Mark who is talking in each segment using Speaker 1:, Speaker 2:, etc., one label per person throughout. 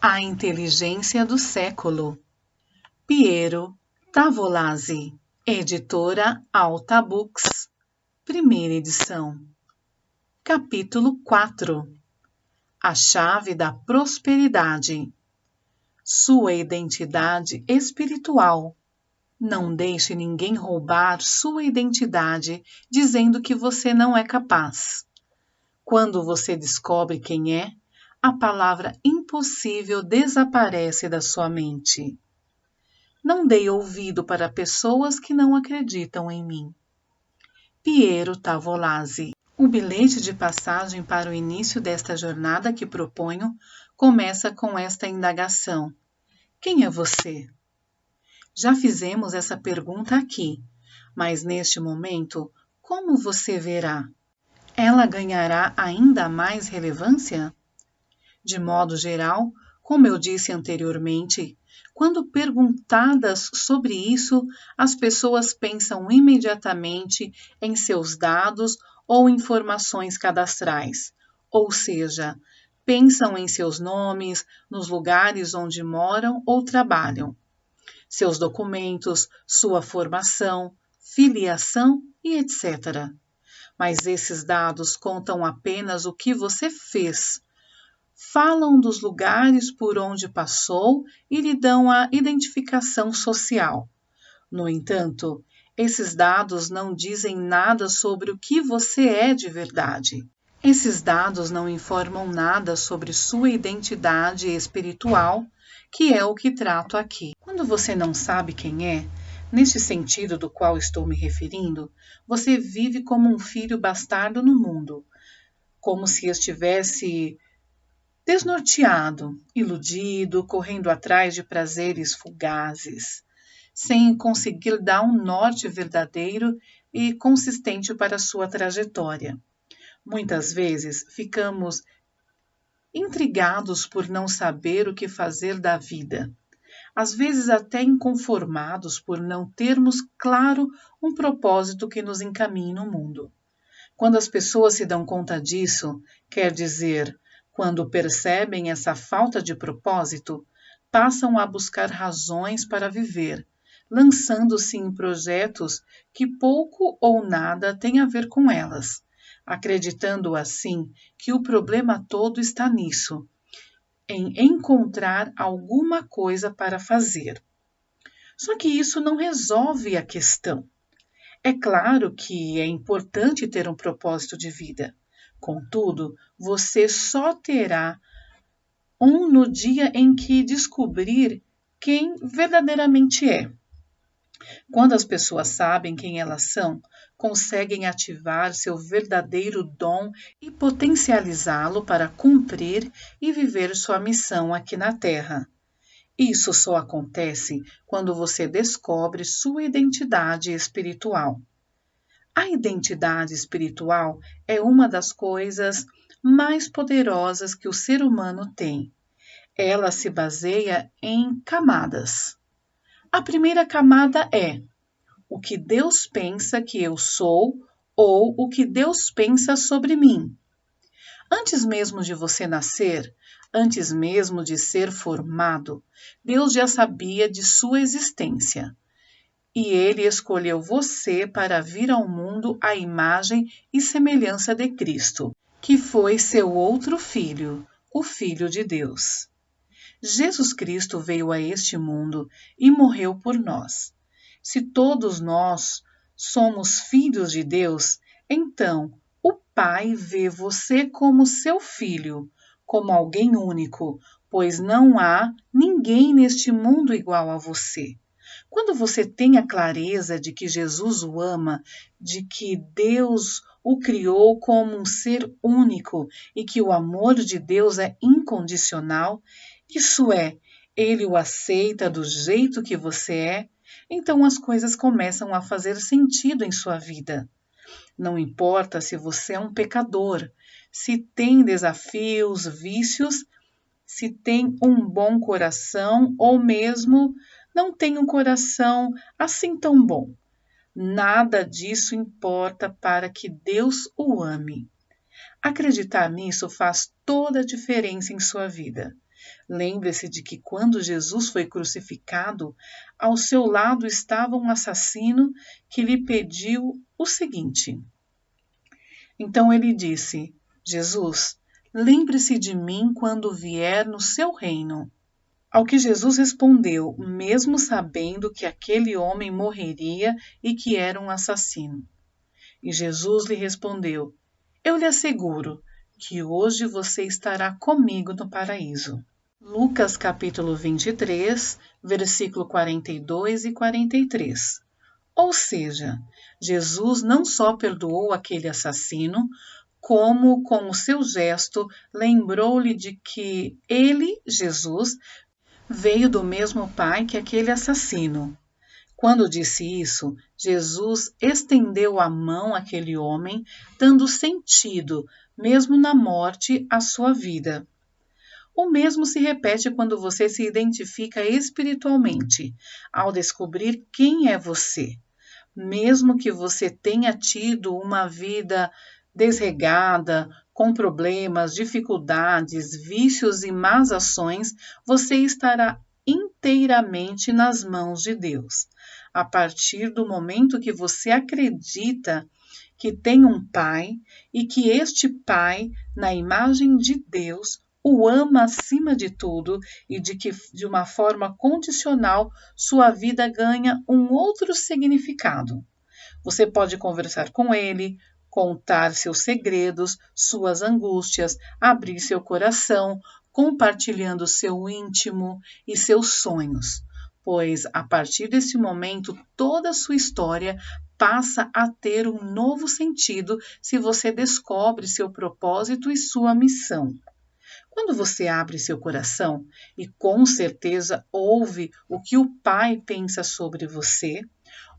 Speaker 1: A inteligência do século. Piero Tavolazzi, editora Alta Books, primeira edição. Capítulo 4. A chave da prosperidade. Sua identidade espiritual. Não deixe ninguém roubar sua identidade dizendo que você não é capaz. Quando você descobre quem é, a palavra impossível desaparece da sua mente. Não dei ouvido para pessoas que não acreditam em mim. Piero Tavolazzi. O bilhete de passagem para o início desta jornada que proponho começa com esta indagação: quem é você? Já fizemos essa pergunta aqui, mas neste momento, como você verá? Ela ganhará ainda mais relevância? De modo geral, como eu disse anteriormente, quando perguntadas sobre isso, as pessoas pensam imediatamente em seus dados ou informações cadastrais, ou seja, pensam em seus nomes, nos lugares onde moram ou trabalham, seus documentos, sua formação, filiação e etc. Mas esses dados contam apenas o que você fez. Falam dos lugares por onde passou e lhe dão a identificação social. No entanto, esses dados não dizem nada sobre o que você é de verdade. Esses dados não informam nada sobre sua identidade espiritual, que é o que trato aqui. Quando você não sabe quem é, neste sentido do qual estou me referindo, você vive como um filho bastardo no mundo, como se estivesse desnorteado, iludido, correndo atrás de prazeres fugazes, sem conseguir dar um norte verdadeiro e consistente para sua trajetória. Muitas vezes ficamos intrigados por não saber o que fazer da vida, às vezes até inconformados por não termos claro um propósito que nos encaminhe no mundo. Quando as pessoas se dão conta disso, quer dizer, quando percebem essa falta de propósito, passam a buscar razões para viver, lançando-se em projetos que pouco ou nada têm a ver com elas, acreditando assim que o problema todo está nisso, em encontrar alguma coisa para fazer. Só que isso não resolve a questão. É claro que é importante ter um propósito de vida. Contudo, você só terá um no dia em que descobrir quem verdadeiramente é. Quando as pessoas sabem quem elas são, conseguem ativar seu verdadeiro dom e potencializá-lo para cumprir e viver sua missão aqui na Terra. Isso só acontece quando você descobre sua identidade espiritual. A identidade espiritual é uma das coisas mais poderosas que o ser humano tem. Ela se baseia em camadas. A primeira camada é o que Deus pensa que eu sou ou o que Deus pensa sobre mim. Antes mesmo de você nascer, antes mesmo de ser formado, Deus já sabia de sua existência. E Ele escolheu você para vir ao mundo à imagem e semelhança de Cristo, que foi seu outro filho, o Filho de Deus. Jesus Cristo veio a este mundo e morreu por nós. Se todos nós somos filhos de Deus, então o Pai vê você como seu filho, como alguém único, pois não há ninguém neste mundo igual a você. Quando você tem a clareza de que Jesus o ama, de que Deus o criou como um ser único e que o amor de Deus é incondicional, isso é, ele o aceita do jeito que você é, então as coisas começam a fazer sentido em sua vida. Não importa se você é um pecador, se tem desafios, vícios, se tem um bom coração ou mesmo não tem um coração assim tão bom. Nada disso importa para que Deus o ame. Acreditar nisso faz toda a diferença em sua vida. Lembre-se de que quando Jesus foi crucificado, ao seu lado estava um assassino que lhe pediu o seguinte. Então ele disse: Jesus, lembre-se de mim quando vier no seu reino. Ao que Jesus respondeu, mesmo sabendo que aquele homem morreria e que era um assassino. E Jesus lhe respondeu: Eu lhe asseguro que hoje você estará comigo no paraíso. Lucas capítulo 23, versículo 42 e 43. Ou seja, Jesus não só perdoou aquele assassino, como com o seu gesto lembrou-lhe de que ele, Jesus, veio do mesmo Pai que aquele assassino. Quando disse isso, Jesus estendeu a mão àquele homem, dando sentido, mesmo na morte, à sua vida. O mesmo se repete quando você se identifica espiritualmente, ao descobrir quem é você. Mesmo que você tenha tido uma vida desregada, com problemas, dificuldades, vícios e más ações, você estará inteiramente nas mãos de Deus. A partir do momento que você acredita que tem um Pai e que este Pai, na imagem de Deus, o ama acima de tudo e de que, de uma forma condicional, sua vida ganha um outro significado. Você pode conversar com ele, contar seus segredos, suas angústias, abrir seu coração, compartilhando seu íntimo e seus sonhos, pois a partir desse momento toda a sua história passa a ter um novo sentido se você descobre seu propósito e sua missão. Quando você abre seu coração e com certeza ouve o que o Pai pensa sobre você,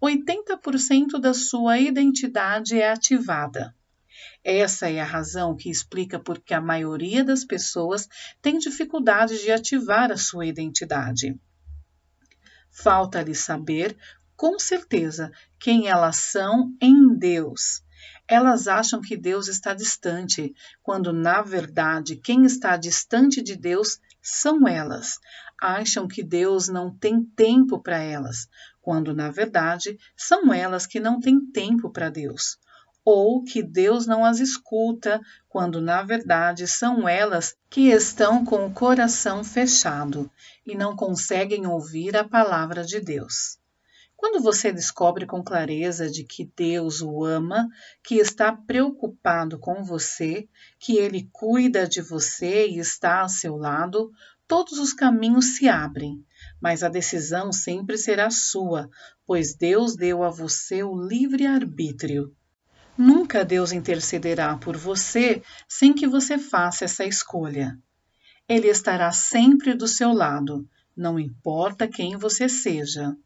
Speaker 1: 80% da sua identidade é ativada. Essa é a razão que explica por que a maioria das pessoas tem dificuldade de ativar a sua identidade. Falta-lhe saber, com certeza, quem elas são em Deus. Elas acham que Deus está distante, quando, na verdade, quem está distante de Deus são elas. Acham que Deus não tem tempo para elas, quando, na verdade, são elas que não têm tempo para Deus. Ou que Deus não as escuta, quando, na verdade, são elas que estão com o coração fechado e não conseguem ouvir a palavra de Deus. Quando você descobre com clareza de que Deus o ama, que está preocupado com você, que Ele cuida de você e está ao seu lado, todos os caminhos se abrem, mas a decisão sempre será sua, pois Deus deu a você o livre-arbítrio. Nunca Deus intercederá por você sem que você faça essa escolha. Ele estará sempre do seu lado, não importa quem você seja.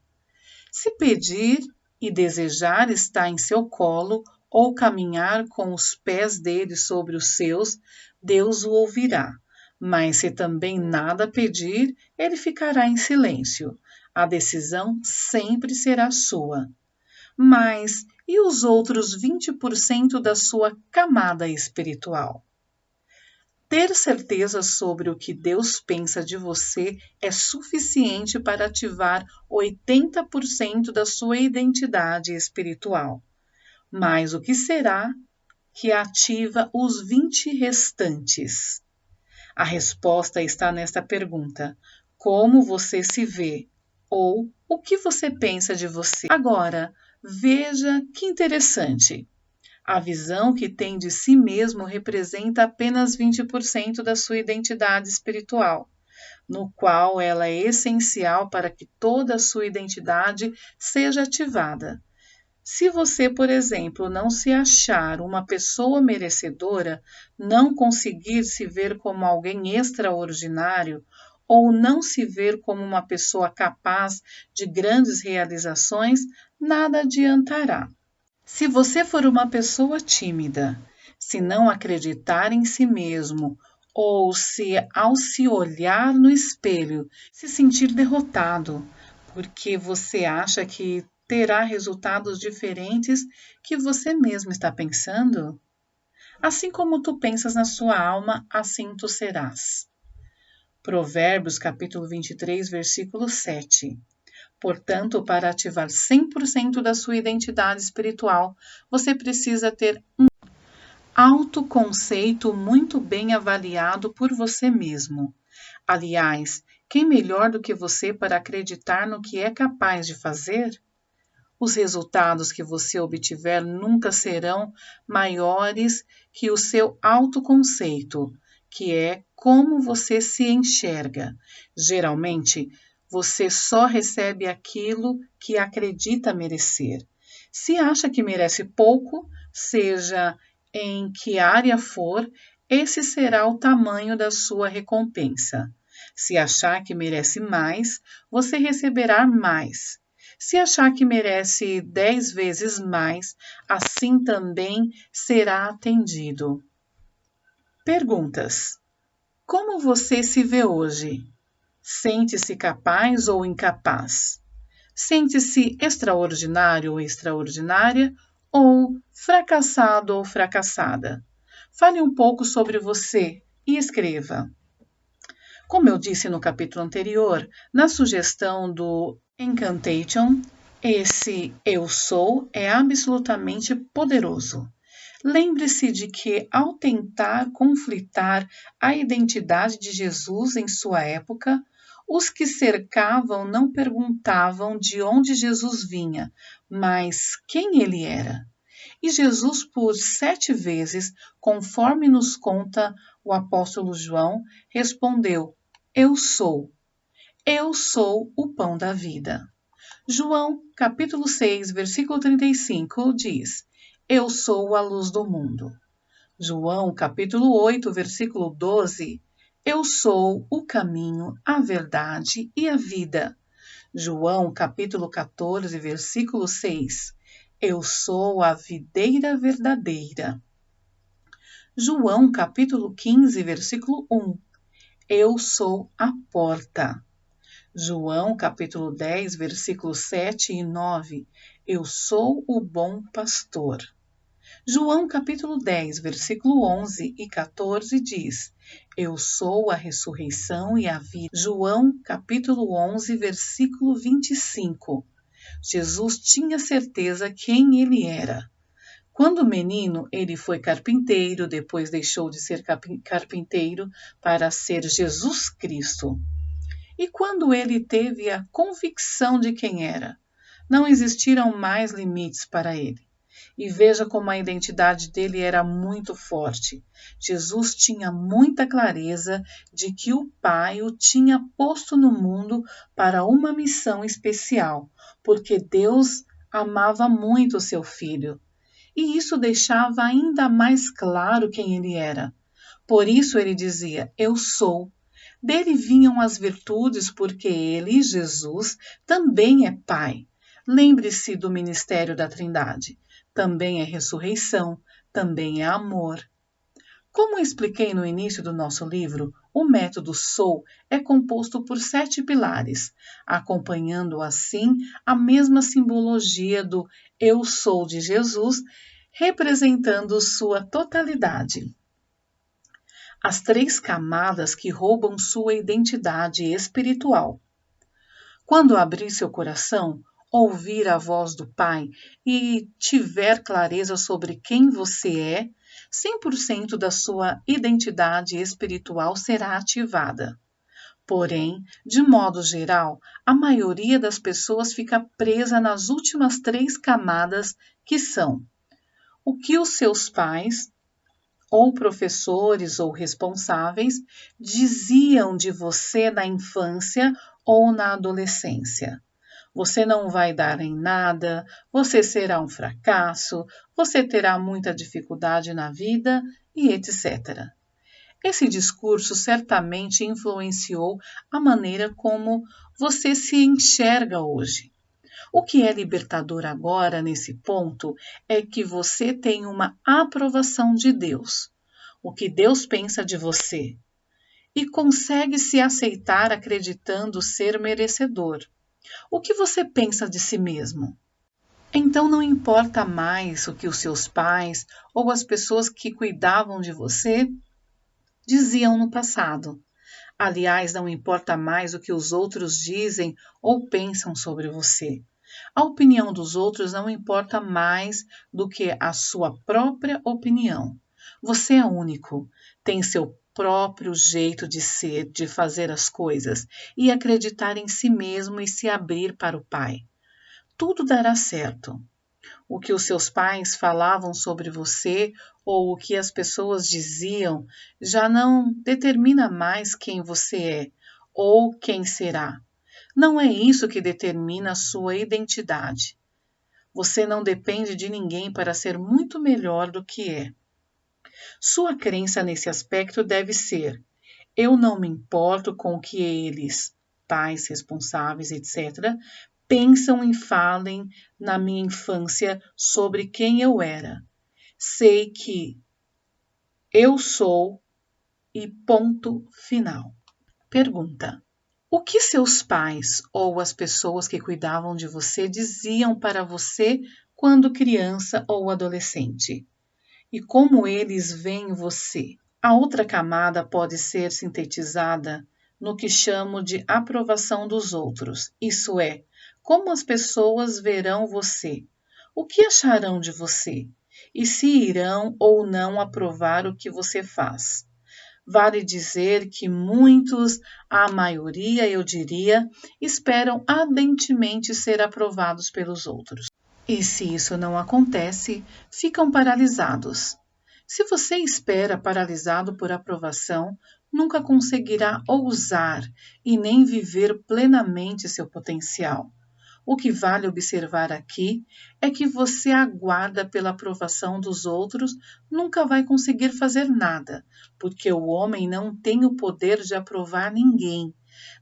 Speaker 1: Se pedir e desejar estar em seu colo ou caminhar com os pés dele sobre os seus, Deus o ouvirá. Mas se também nada pedir, ele ficará em silêncio. A decisão sempre será sua. Mas e os outros 20% da sua camada espiritual? Ter certeza sobre o que Deus pensa de você é suficiente para ativar 80% da sua identidade espiritual. Mas o que será que ativa os 20 restantes? A resposta está nesta pergunta: como você se vê? Ou o que você pensa de você? Agora, veja que interessante. A visão que tem de si mesmo representa apenas 20% da sua identidade espiritual, no qual ela é essencial para que toda a sua identidade seja ativada. Se você, por exemplo, não se achar uma pessoa merecedora, não conseguir se ver como alguém extraordinário, ou não se ver como uma pessoa capaz de grandes realizações, nada adiantará. Se você for uma pessoa tímida, se não acreditar em si mesmo, ou se ao se olhar no espelho se sentir derrotado, porque você acha que terá resultados diferentes que você mesmo está pensando? Assim como tu pensas na sua alma, assim tu serás. Provérbios capítulo 23, versículo 7. Portanto, para ativar 100% da sua identidade espiritual, você precisa ter um autoconceito muito bem avaliado por você mesmo. Aliás, quem melhor do que você para acreditar no que é capaz de fazer? Os resultados que você obtiver nunca serão maiores que o seu autoconceito, que é como você se enxerga. Geralmente, você só recebe aquilo que acredita merecer. Se acha que merece pouco, seja em que área for, esse será o tamanho da sua recompensa. Se achar que merece mais, você receberá mais. Se achar que merece 10 vezes mais, assim também será atendido. Perguntas: como você se vê hoje? Sente-se capaz ou incapaz? Sente-se extraordinário ou extraordinária? Ou fracassado ou fracassada? Fale um pouco sobre você e escreva. Como eu disse no capítulo anterior, na sugestão do Incantation, esse eu sou é absolutamente poderoso. Lembre-se de que, ao tentar conflitar a identidade de Jesus em sua época, os que cercavam não perguntavam de onde Jesus vinha, mas quem ele era. E Jesus, por 7 vezes, conforme nos conta o apóstolo João, respondeu: Eu sou o pão da vida. João, capítulo 6, versículo 35, diz: Eu sou a luz do mundo. João, capítulo 8, versículo 12, Eu sou o caminho, a verdade e a vida. João, capítulo 14, versículo 6, Eu sou a videira verdadeira. João, capítulo 15, versículo 1, Eu sou a porta. João, capítulo 10, versículos 7 e 9, Eu sou o bom pastor. João, capítulo 10, versículo 11 e 14 diz, Eu sou a ressurreição e a vida. João, capítulo 11, versículo 25. Jesus tinha certeza quem ele era. Quando menino, ele foi carpinteiro, depois deixou de ser carpinteiro para ser Jesus Cristo. E quando ele teve a convicção de quem era, não existiram mais limites para ele. E veja como a identidade dele era muito forte. Jesus tinha muita clareza de que o Pai o tinha posto no mundo para uma missão especial, porque Deus amava muito o seu filho. E isso deixava ainda mais claro quem ele era. Por isso ele dizia, Eu sou. Dele vinham as virtudes, porque ele, Jesus, também é Pai. Lembre-se do ministério da Trindade. Também é ressurreição, também é amor. Como expliquei no início do nosso livro, o método SOU é composto por 7 pilares, acompanhando assim a mesma simbologia do Eu sou de Jesus, representando sua totalidade. As 3 camadas que roubam sua identidade espiritual. Quando abrir seu coração, ouvir a voz do Pai e tiver clareza sobre quem você é, 100% da sua identidade espiritual será ativada. Porém, de modo geral, a maioria das pessoas fica presa nas últimas 3 camadas, que são o que os seus pais, ou professores ou responsáveis, diziam de você na infância ou na adolescência. Você não vai dar em nada, você será um fracasso, você terá muita dificuldade na vida e etc. Esse discurso certamente influenciou a maneira como você se enxerga hoje. O que é libertador agora, nesse ponto, é que você tem uma aprovação de Deus, o que Deus pensa de você, e consegue se aceitar acreditando ser merecedor. O que você pensa de si mesmo? Então não importa mais o que os seus pais ou as pessoas que cuidavam de você diziam no passado. Aliás, não importa mais o que os outros dizem ou pensam sobre você. A opinião dos outros não importa mais do que a sua própria opinião. Você é único, tem seu próprio jeito de ser, de fazer as coisas e acreditar em si mesmo e se abrir para o Pai. Tudo dará certo. O que os seus pais falavam sobre você ou o que as pessoas diziam já não determina mais quem você é ou quem será. Não é isso que determina a sua identidade. Você não depende de ninguém para ser muito melhor do que é. Sua crença nesse aspecto deve ser: eu não me importo com o que eles, pais responsáveis, etc., pensam e falem na minha infância sobre quem eu era. Sei que eu sou e ponto final. Pergunta: o que seus pais ou as pessoas que cuidavam de você diziam para você quando criança ou adolescente? E como eles veem você? A outra camada pode ser sintetizada no que chamo de aprovação dos outros, isso é, como as pessoas verão você, o que acharão de você e se irão ou não aprovar o que você faz. Vale dizer que muitos, a maioria eu diria, esperam ardentemente ser aprovados pelos outros. E se isso não acontece, ficam paralisados. Se você espera paralisado por aprovação, nunca conseguirá ousar e nem viver plenamente seu potencial. O que vale observar aqui é que você aguarda pela aprovação dos outros, nunca vai conseguir fazer nada, porque o homem não tem o poder de aprovar ninguém.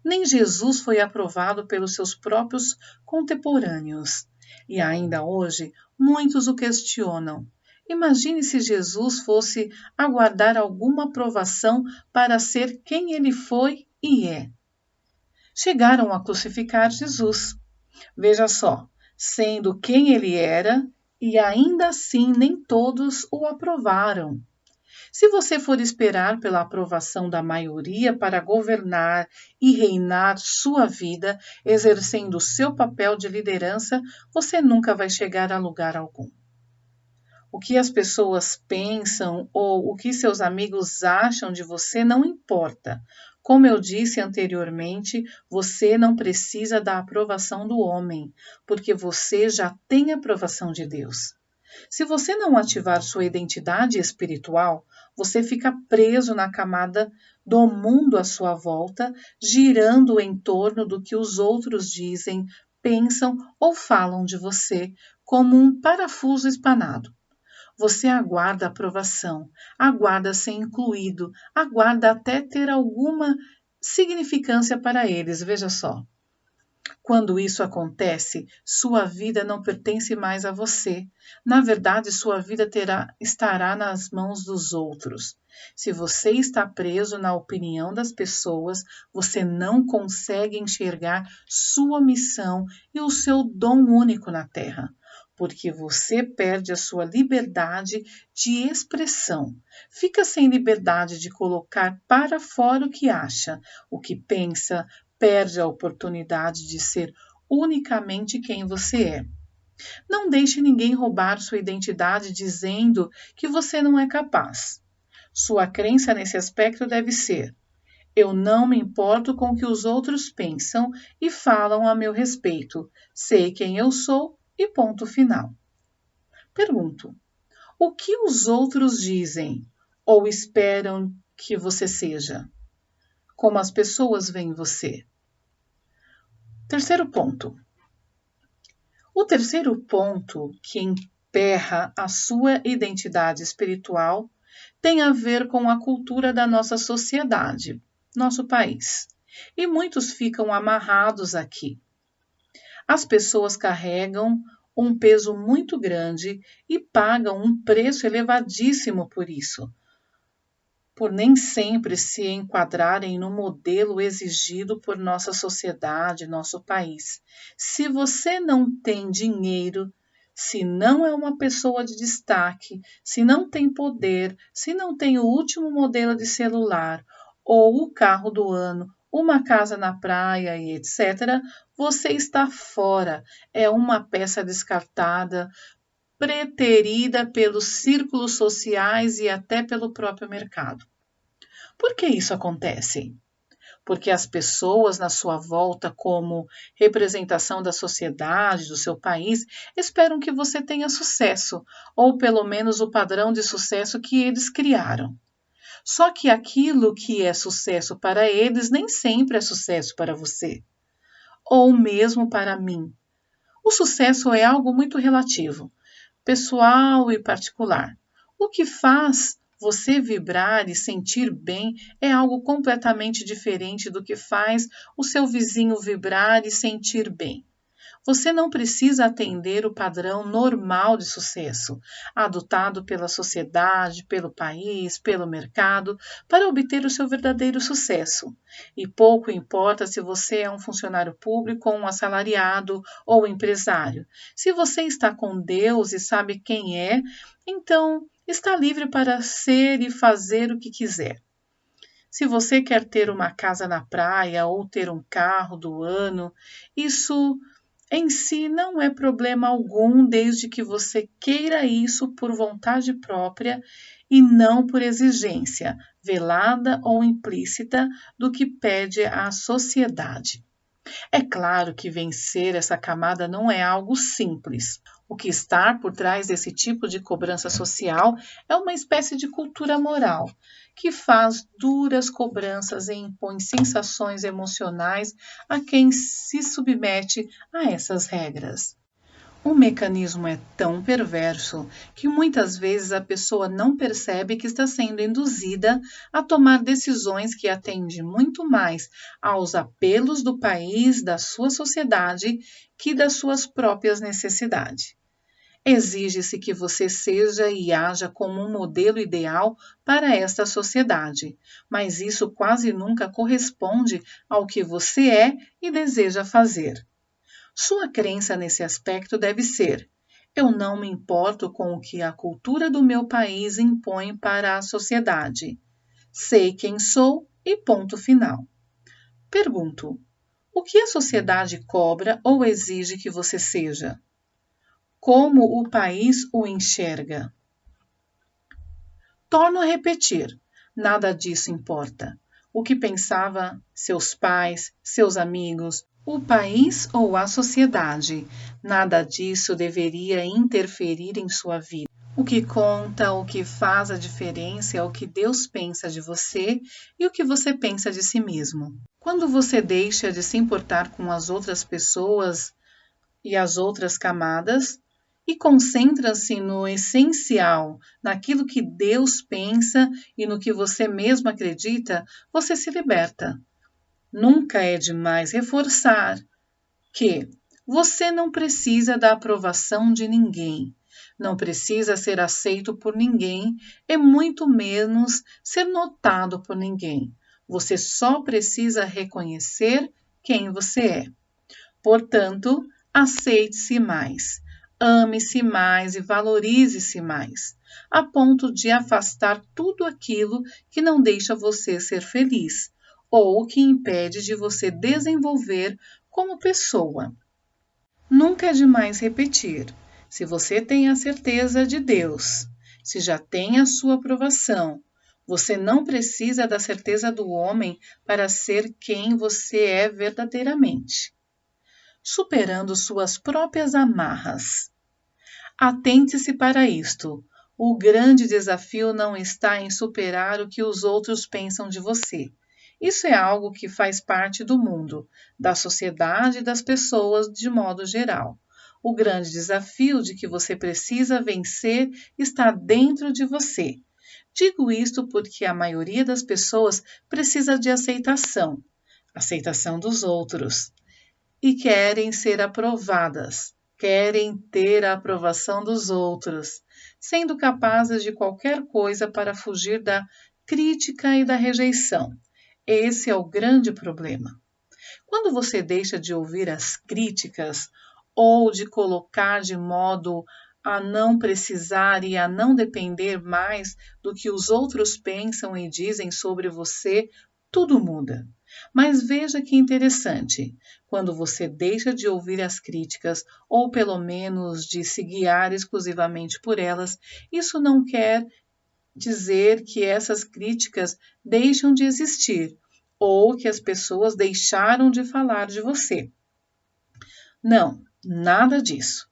Speaker 1: Nem Jesus foi aprovado pelos seus próprios contemporâneos. E ainda hoje, muitos o questionam. Imagine se Jesus fosse aguardar alguma aprovação para ser quem ele foi e é. Chegaram a crucificar Jesus. Veja só, sendo quem ele era, e ainda assim nem todos o aprovaram. Se você for esperar pela aprovação da maioria para governar e reinar sua vida, exercendo seu papel de liderança, você nunca vai chegar a lugar algum. O que as pessoas pensam ou o que seus amigos acham de você não importa. Como eu disse anteriormente, você não precisa da aprovação do homem, porque você já tem a aprovação de Deus. Se você não ativar sua identidade espiritual, você fica preso na camada do mundo à sua volta, girando em torno do que os outros dizem, pensam ou falam de você, como um parafuso espanado. Você aguarda aprovação, aguarda ser incluído, aguarda até ter alguma significância para eles, veja só. Quando isso acontece, sua vida não pertence mais a você. Na verdade, sua vida estará nas mãos dos outros. Se você está preso na opinião das pessoas, você não consegue enxergar sua missão e o seu dom único na Terra, porque você perde a sua liberdade de expressão. Fica sem liberdade de colocar para fora o que acha, o que pensa, perde a oportunidade de ser unicamente quem você é. Não deixe ninguém roubar sua identidade dizendo que você não é capaz. Sua crença nesse aspecto deve ser: eu não me importo com o que os outros pensam e falam a meu respeito. Sei quem eu sou e ponto final. Pergunto: o que os outros dizem ou esperam que você seja? Como as pessoas veem você? Terceiro ponto. O terceiro ponto que emperra a sua identidade espiritual tem a ver com a cultura da nossa sociedade, nosso país. E muitos ficam amarrados aqui. As pessoas carregam um peso muito grande e pagam um preço elevadíssimo por isso, por nem sempre se enquadrarem no modelo exigido por nossa sociedade, nosso país. Se você não tem dinheiro, se não é uma pessoa de destaque, se não tem poder, se não tem o último modelo de celular ou o carro do ano, uma casa na praia e etc., você está fora. É uma peça descartada, preterida pelos círculos sociais e até pelo próprio mercado. Por que isso acontece? Porque as pessoas na sua volta, como representação da sociedade, do seu país, esperam que você tenha sucesso, ou pelo menos o padrão de sucesso que eles criaram. Só que aquilo que é sucesso para eles nem sempre é sucesso para você, ou mesmo para mim. O sucesso é algo muito relativo, pessoal e particular. O que faz você vibrar e sentir bem é algo completamente diferente do que faz o seu vizinho vibrar e sentir bem. Você não precisa atender o padrão normal de sucesso, adotado pela sociedade, pelo país, pelo mercado, para obter o seu verdadeiro sucesso. E pouco importa se você é um funcionário público ou um assalariado ou empresário. Se você está com Deus e sabe quem é, então está livre para ser e fazer o que quiser. Se você quer ter uma casa na praia ou ter um carro do ano, isso em si não é problema algum desde que você queira isso por vontade própria e não por exigência, velada ou implícita, do que pede a sociedade. É claro que vencer essa camada não é algo simples. O que está por trás desse tipo de cobrança social é uma espécie de cultura moral, que faz duras cobranças e impõe sensações emocionais a quem se submete a essas regras. O mecanismo é tão perverso que muitas vezes a pessoa não percebe que está sendo induzida a tomar decisões que atendem muito mais aos apelos do país, da sua sociedade, que das suas próprias necessidades. Exige-se que você seja e haja como um modelo ideal para esta sociedade, mas isso quase nunca corresponde ao que você é e deseja fazer. Sua crença nesse aspecto deve ser: eu não me importo com o que a cultura do meu país impõe para a sociedade. Sei quem sou e ponto final. Pergunto: o que a sociedade cobra ou exige que você seja? Como o país o enxerga? Torno a repetir: nada disso importa. O que pensava seus pais, seus amigos, o país ou a sociedade, nada disso deveria interferir em sua vida. O que conta, o que faz a diferença é o que Deus pensa de você e o que você pensa de si mesmo. Quando você deixa de se importar com as outras pessoas e as outras camadas e concentra-se no essencial, naquilo que Deus pensa e no que você mesmo acredita, você se liberta. Nunca é demais reforçar que você não precisa da aprovação de ninguém, não precisa ser aceito por ninguém e muito menos ser notado por ninguém. Você só precisa reconhecer quem você é. Portanto, aceite-se mais, ame-se mais e valorize-se mais, a ponto de afastar tudo aquilo que não deixa você ser feliz ou que impede de você desenvolver como pessoa. Nunca é demais repetir: se você tem a certeza de Deus, se já tem a sua aprovação, você não precisa da certeza do homem para ser quem você é verdadeiramente. Superando suas próprias amarras. Atente-se para isto. O grande desafio não está em superar o que os outros pensam de você. Isso é algo que faz parte do mundo, da sociedade e das pessoas de modo geral. O grande desafio de que você precisa vencer está dentro de você. Digo isto porque a maioria das pessoas precisa de aceitação dos outros, e querem ser aprovadas, querem ter a aprovação dos outros, sendo capazes de qualquer coisa para fugir da crítica e da rejeição. Esse é o grande problema. Quando você deixa de ouvir as críticas ou de colocar de modo a não precisar e a não depender mais do que os outros pensam e dizem sobre você tudo muda. Mas veja que interessante, quando você deixa de ouvir as críticas, ou pelo menos de se guiar exclusivamente por elas, isso não quer dizer que essas críticas deixam de existir, ou que as pessoas deixaram de falar de você. Não, nada disso.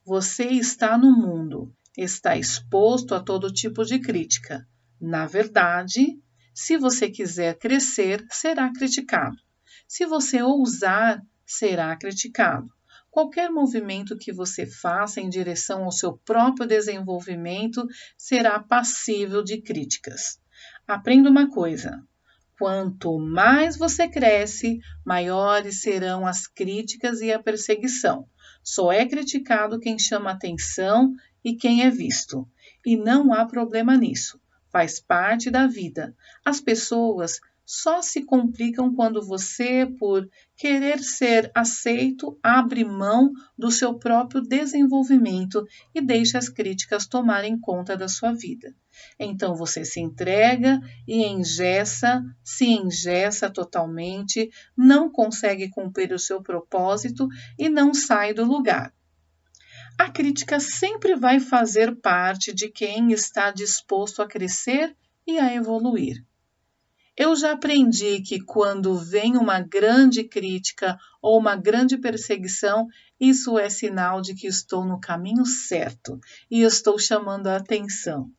Speaker 1: Você está no mundo, está exposto a todo tipo de crítica. Na verdade, se você quiser crescer, será criticado. Se você ousar, será criticado. Qualquer movimento que você faça em direção ao seu próprio desenvolvimento será passível de críticas. Aprenda uma coisa: quanto mais você cresce, maiores serão as críticas e a perseguição. Só é criticado quem chama atenção e quem é visto. E não há problema nisso. Faz parte da vida. As pessoas só se complicam quando você, por querer ser aceito, abre mão do seu próprio desenvolvimento e deixa as críticas tomarem conta da sua vida. Então você se entrega e se engessa totalmente, não consegue cumprir o seu propósito e não sai do lugar. A crítica sempre vai fazer parte de quem está disposto a crescer e a evoluir. Eu já aprendi que quando vem uma grande crítica ou uma grande perseguição, isso é sinal de que estou no caminho certo e estou chamando a atenção.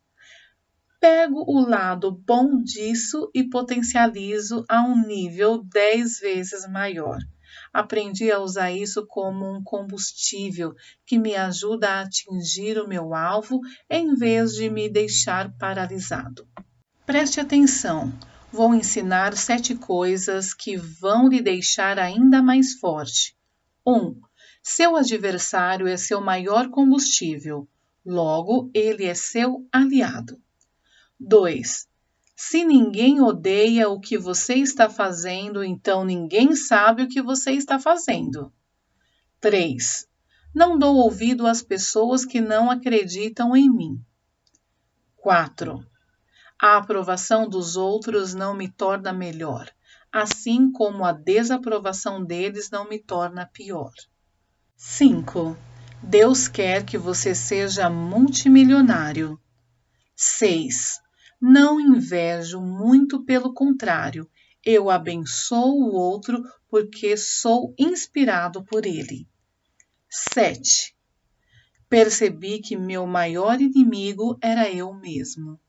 Speaker 1: Pego o lado bom disso e potencializo a um nível 10 vezes maior. Aprendi a usar isso como um combustível que me ajuda a atingir o meu alvo em vez de me deixar paralisado. Preste atenção, vou ensinar 7 coisas que vão lhe deixar ainda mais forte. 1. Seu adversário é seu maior combustível, logo ele é seu aliado. 2. Se ninguém odeia o que você está fazendo, então ninguém sabe o que você está fazendo. 3. Não dou ouvido às pessoas que não acreditam em mim. 4. A aprovação dos outros não me torna melhor, assim como a desaprovação deles não me torna pior. 5. Deus quer que você seja multimilionário. 6. Não invejo, muito pelo contrário, eu abençoo o outro porque sou inspirado por ele. 7. Percebi que meu maior inimigo era eu mesmo.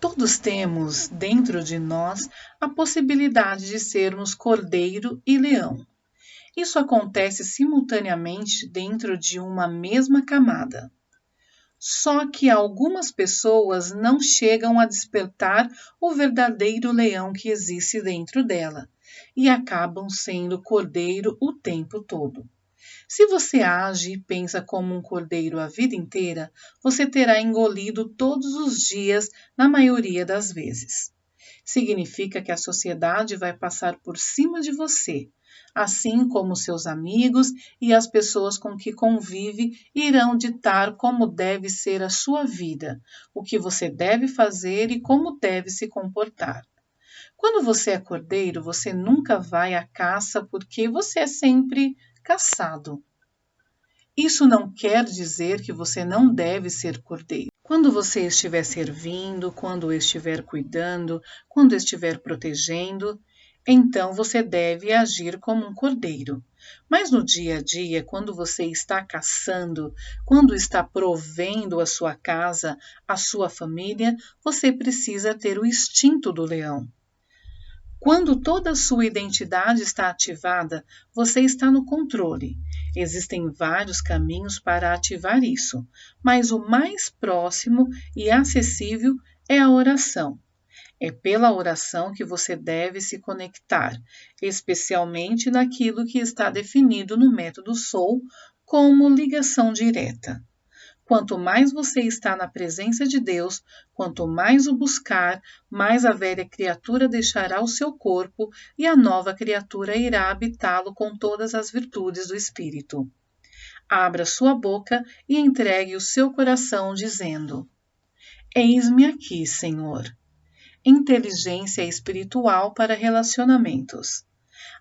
Speaker 1: Todos temos, dentro de nós, a possibilidade de sermos cordeiro e leão. Isso acontece simultaneamente dentro de uma mesma camada. Só que algumas pessoas não chegam a despertar o verdadeiro leão que existe dentro dela e acabam sendo cordeiro o tempo todo. Se você age e pensa como um cordeiro a vida inteira, você terá engolido todos os dias na maioria das vezes. Significa que a sociedade vai passar por cima de você, assim como seus amigos e as pessoas com que convive irão ditar como deve ser a sua vida, o que você deve fazer e como deve se comportar. Quando você é cordeiro, você nunca vai à caça porque você é sempre caçado. Isso não quer dizer que você não deve ser cordeiro. Quando você estiver servindo, quando estiver cuidando, quando estiver protegendo, então você deve agir como um cordeiro. Mas no dia a dia, quando você está caçando, quando está provendo a sua casa, a sua família, você precisa ter o instinto do leão. Quando toda a sua identidade está ativada, você está no controle. Existem vários caminhos para ativar isso, mas o mais próximo e acessível é a oração. É pela oração que você deve se conectar, especialmente naquilo que está definido no método Soul como ligação direta. Quanto mais você está na presença de Deus, quanto mais o buscar, mais a velha criatura deixará o seu corpo e a nova criatura irá habitá-lo com todas as virtudes do Espírito. Abra sua boca e entregue o seu coração, dizendo: Eis-me aqui, Senhor. inteligência espiritual para relacionamentos.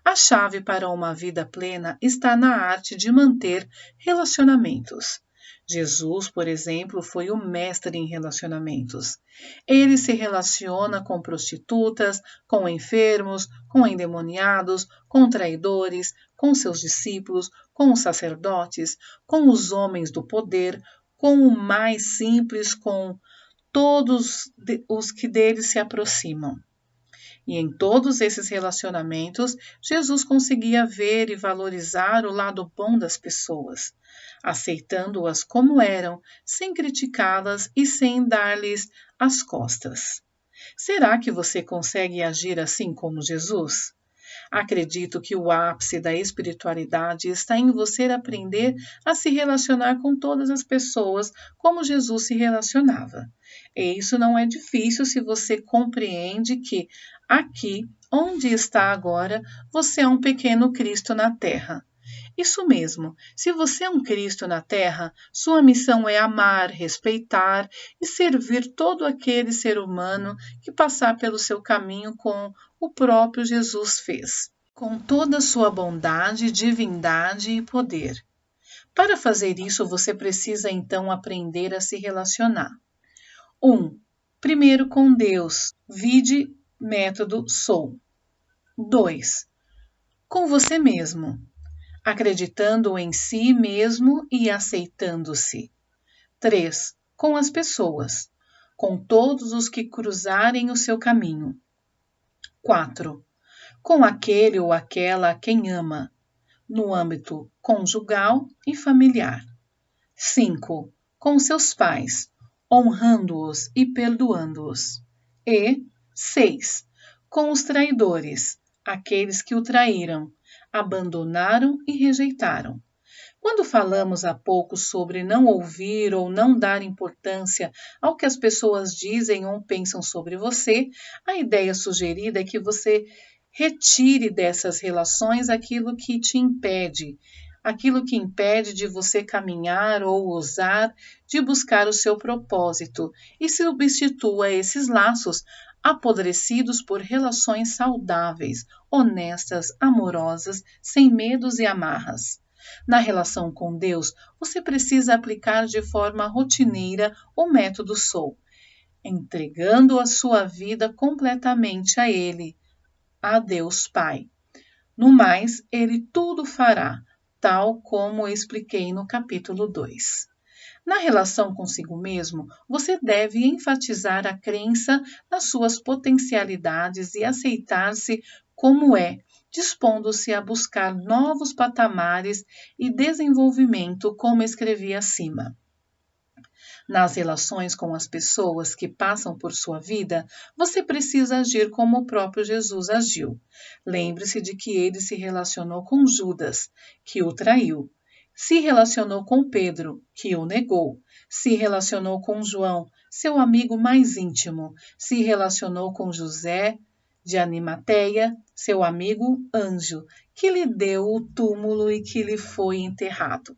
Speaker 1: A chave para uma vida plena está na arte de manter relacionamentos. Jesus, por exemplo, foi o mestre em relacionamentos. Ele se relaciona com prostitutas, com enfermos, com endemoniados, com traidores, com seus discípulos, com os sacerdotes, com os homens do poder, com o mais simples, com todos os que dele se aproximam. E em todos esses relacionamentos, Jesus conseguia ver e valorizar o lado bom das pessoas, aceitando-as como eram, sem criticá-las e sem dar-lhes as costas. Será que você consegue agir assim como Jesus? Acredito que o ápice da espiritualidade está em você aprender a se relacionar com todas as pessoas como Jesus se relacionava. E isso não é difícil se você compreende que aqui, onde está agora, você é um pequeno Cristo na Terra. Isso mesmo, se você é um Cristo na Terra, sua missão é amar, respeitar e servir todo aquele ser humano que passar pelo seu caminho como o próprio Jesus fez, com toda a sua bondade, divindade e poder. Para fazer isso, você precisa então aprender a se relacionar. 1. Primeiro com Deus, vide método SOU. 2. Com você mesmo, acreditando em si mesmo e aceitando-se. 3. Com as pessoas, com todos os que cruzarem o seu caminho. 4. Com aquele ou aquela a quem ama, no âmbito conjugal e familiar. 5. Com seus pais, honrando-os e perdoando-os. E 6. Com os traidores, aqueles que o traíram, abandonaram e rejeitaram. Quando falamos há pouco sobre não ouvir ou não dar importância ao que as pessoas dizem ou pensam sobre você, a ideia sugerida é que você retire dessas relações aquilo que te impede, aquilo que impede de você caminhar ou ousar de buscar o seu propósito e substitua esses laços apodrecidos por relações saudáveis, honestas, amorosas, sem medos e amarras. Na relação com Deus, você precisa aplicar de forma rotineira o método SOU, entregando a sua vida completamente a Ele, a Deus Pai. No mais, Ele tudo fará, tal como expliquei no capítulo 2. Na relação consigo mesmo, você deve enfatizar a crença nas suas potencialidades e aceitar-se como é, dispondo-se a buscar novos patamares e desenvolvimento, como escrevi acima. Nas relações com as pessoas que passam por sua vida, você precisa agir como o próprio Jesus agiu. Lembre-se de que ele se relacionou com Judas, que o traiu. Se relacionou com Pedro, que o negou. Se relacionou com João, seu amigo mais íntimo. Se relacionou com José de Arimateia, seu amigo anjo, que lhe deu o túmulo e que lhe foi enterrado.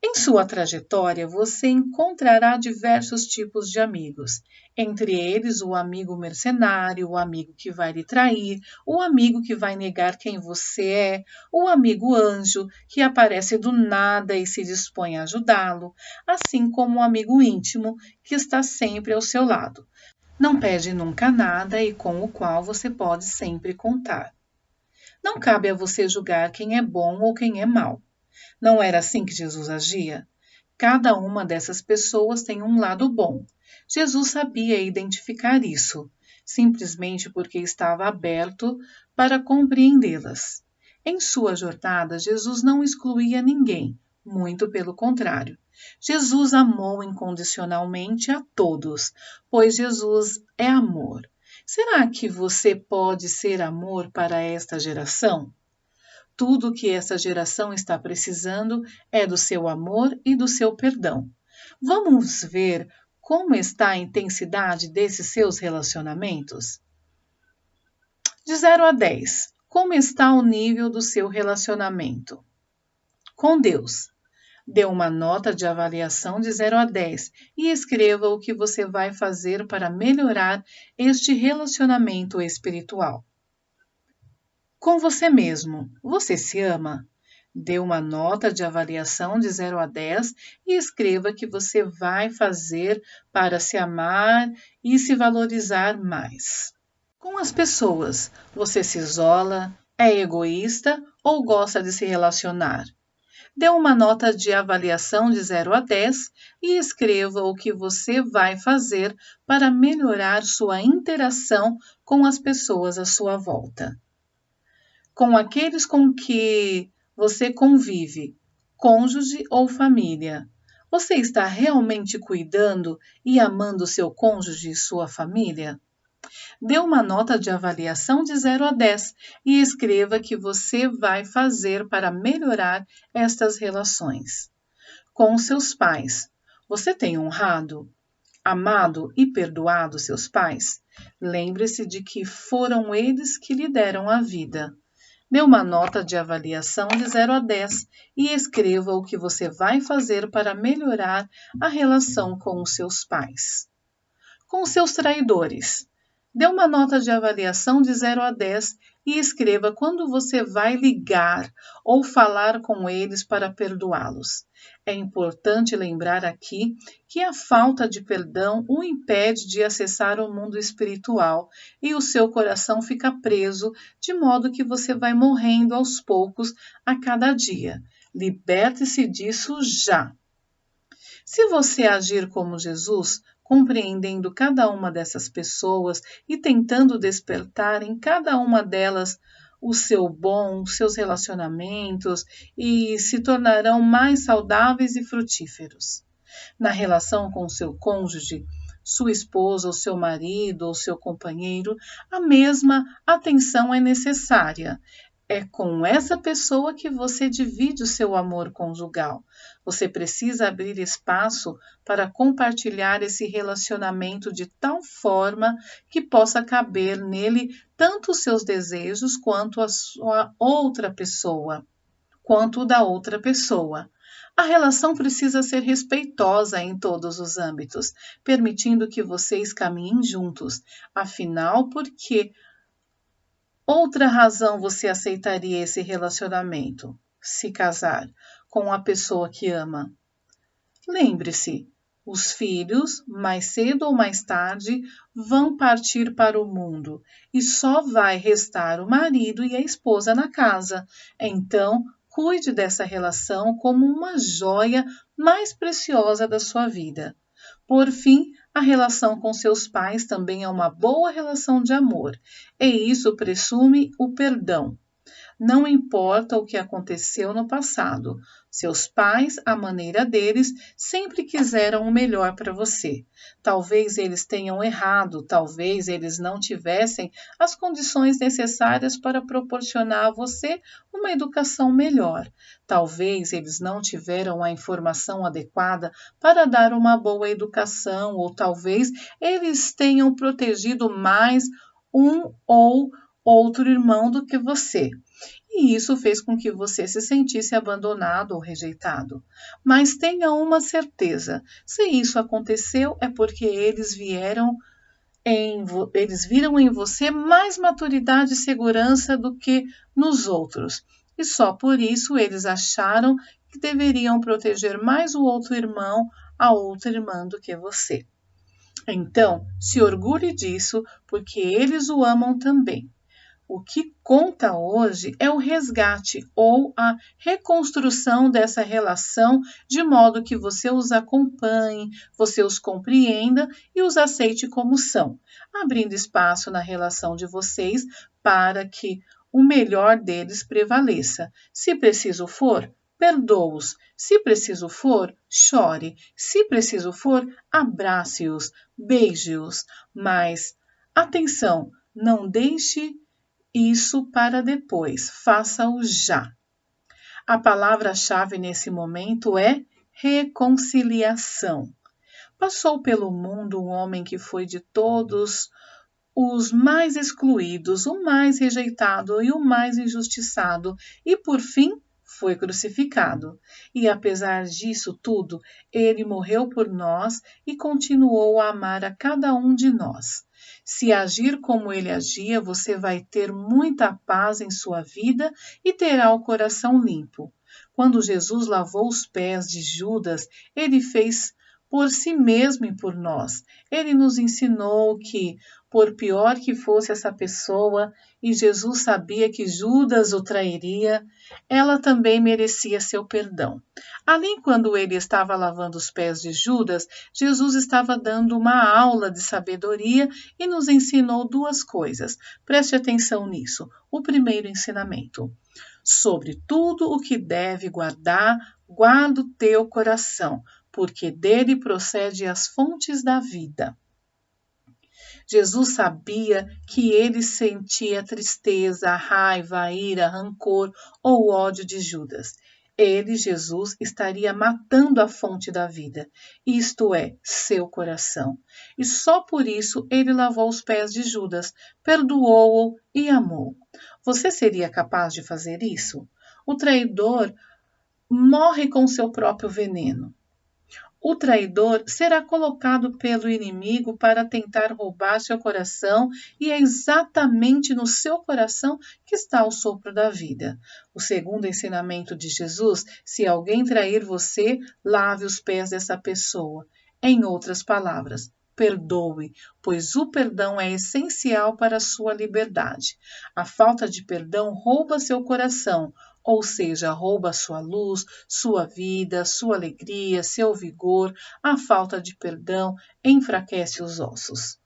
Speaker 1: Em sua trajetória, você encontrará diversos tipos de amigos, entre eles o amigo mercenário, o amigo que vai lhe trair, o amigo que vai negar quem você é, o amigo anjo, que aparece do nada e se dispõe a ajudá-lo, assim como o amigo íntimo, que está sempre ao seu lado. Não pede nunca nada e com o qual você pode sempre contar. Não cabe a você julgar quem é bom ou quem é mau. Não era assim que Jesus agia? Cada uma dessas pessoas tem um lado bom. Jesus sabia identificar isso, simplesmente porque estava aberto para compreendê-las. Em sua jornada, Jesus não excluía ninguém, muito pelo contrário. Jesus amou incondicionalmente a todos, pois Jesus é amor. Será que você pode ser amor para esta geração? Tudo o que essa geração está precisando é do seu amor e do seu perdão. Vamos ver como está a intensidade desses seus relacionamentos? De 0 a 10, como está o nível do seu relacionamento? Com Deus. Dê uma nota de avaliação de 0 a 10 e escreva o que você vai fazer para melhorar este relacionamento espiritual. Com você mesmo, você se ama? Dê uma nota de avaliação de 0 a 10 e escreva o que você vai fazer para se amar e se valorizar mais. Com as pessoas, você se isola, é egoísta ou gosta de se relacionar? Dê uma nota de avaliação de 0 a 10 e escreva o que você vai fazer para melhorar sua interação com as pessoas à sua volta. Com aqueles com que você convive, cônjuge ou família, você está realmente cuidando e amando seu cônjuge e sua família? Dê uma nota de avaliação de 0 a 10 e escreva o que você vai fazer para melhorar estas relações. Com seus pais, você tem honrado, amado e perdoado seus pais? Lembre-se de que foram eles que lhe deram a vida. Dê uma nota de avaliação de 0 a 10 e escreva o que você vai fazer para melhorar a relação com os seus pais. Com seus traidores, dê uma nota de avaliação de 0 a 10 e escreva quando você vai ligar ou falar com eles para perdoá-los. É importante lembrar aqui que a falta de perdão o impede de acessar o mundo espiritual e o seu coração fica preso, de modo que você vai morrendo aos poucos a cada dia. Liberte-se disso já! Se você agir como Jesus, compreendendo cada uma dessas pessoas e tentando despertar em cada uma delas o seu bom, seus relacionamentos e se tornarão mais saudáveis e frutíferos. Na relação com seu cônjuge, sua esposa, ou seu marido, ou seu companheiro, a mesma atenção é necessária. É com essa pessoa que você divide o seu amor conjugal. Você precisa abrir espaço para compartilhar esse relacionamento de tal forma que possa caber nele tanto os seus desejos quanto a sua outra pessoa, quanto o da outra pessoa. A relação precisa ser respeitosa em todos os âmbitos, permitindo que vocês caminhem juntos. Afinal, por que outra razão você aceitaria esse relacionamento? Se casar com a pessoa que ama. Lembre-se, os filhos, mais cedo ou mais tarde, vão partir para o mundo e só vai restar o marido e a esposa na casa. Então, cuide dessa relação como uma joia mais preciosa da sua vida. Por fim, a relação com seus pais também é uma boa relação de amor, e isso presume o perdão. Não importa o que aconteceu no passado, seus pais, à maneira deles, sempre quiseram o melhor para você. Talvez eles tenham errado, talvez eles não tivessem as condições necessárias para proporcionar a você uma educação melhor. Talvez eles não tiveram a informação adequada para dar uma boa educação, ou talvez eles tenham protegido mais um ou outro irmão do que você. E isso fez com que você se sentisse abandonado ou rejeitado. Mas tenha uma certeza, se isso aconteceu é porque eles viram em você mais maturidade e segurança do que nos outros. E só por isso eles acharam que deveriam proteger mais o outro irmão, a outra irmã do que você. Então, se orgulhe disso, porque eles o amam também. O que conta hoje é o resgate ou a reconstrução dessa relação, de modo que você os acompanhe, você os compreenda e os aceite como são, abrindo espaço na relação de vocês para que o melhor deles prevaleça. Se preciso for, perdoe-os. Se preciso for, chore. Se preciso for, abrace-os, beije-os. Mas, atenção, não deixe isso para depois, faça-o já. A palavra-chave nesse momento é reconciliação. Passou pelo mundo um homem que foi de todos os mais excluídos, o mais rejeitado e o mais injustiçado, e por fim foi crucificado. E apesar disso tudo, ele morreu por nós e continuou a amar a cada um de nós. Se agir como ele agia, você vai ter muita paz em sua vida e terá o coração limpo. Quando Jesus lavou os pés de Judas, ele fez por si mesmo e por nós. Ele nos ensinou que, por pior que fosse essa pessoa, e Jesus sabia que Judas o trairia, ela também merecia seu perdão. Ali, quando ele estava lavando os pés de Judas, Jesus estava dando uma aula de sabedoria e nos ensinou duas coisas. Preste atenção nisso. O primeiro ensinamento: sobre tudo o que deve guardar, guarda o teu coração, porque dele procede as fontes da vida. Jesus sabia que ele sentia tristeza, raiva, ira, rancor ou ódio de Judas. Ele, Jesus, estaria matando a fonte da vida, isto é, seu coração. E só por isso ele lavou os pés de Judas, perdoou-o e amou. Você seria capaz de fazer isso? O traidor morre com seu próprio veneno. O traidor será colocado pelo inimigo para tentar roubar seu coração, e é exatamente no seu coração que está o sopro da vida. O segundo ensinamento de Jesus: se alguém trair você, lave os pés dessa pessoa. Em outras palavras, perdoe, pois o perdão é essencial para a sua liberdade. A falta de perdão rouba seu coração, ou seja, rouba sua luz, sua vida, sua alegria, seu vigor. A falta de perdão enfraquece os ossos.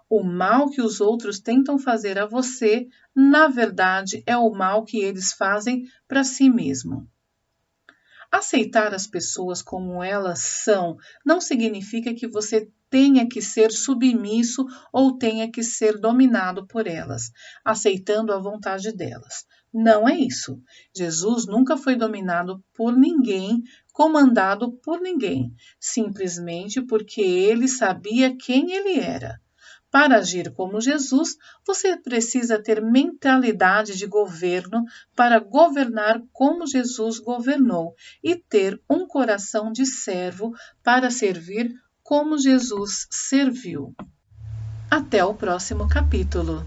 Speaker 1: O mal que os outros tentam fazer a você, na verdade, é o mal que eles fazem para si mesmo. Aceitar as pessoas como elas são não significa que você tenha que ser submisso ou tenha que ser dominado por elas, aceitando a vontade delas. Não é isso. Jesus nunca foi dominado por ninguém, comandado por ninguém, simplesmente porque ele sabia quem ele era. Para agir como Jesus, você precisa ter mentalidade de governo para governar como Jesus governou e ter um coração de servo para servir como Jesus serviu. Até o próximo capítulo.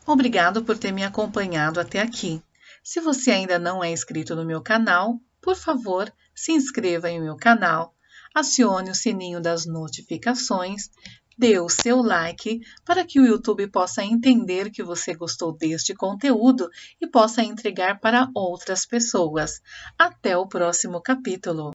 Speaker 1: Obrigado por ter me acompanhado até aqui. Se você ainda não é inscrito no meu canal, por favor, se inscreva em meu canal, acione o sininho das notificações, dê o seu like para que o YouTube possa entender que você gostou deste conteúdo e possa entregar para outras pessoas. Até o próximo capítulo.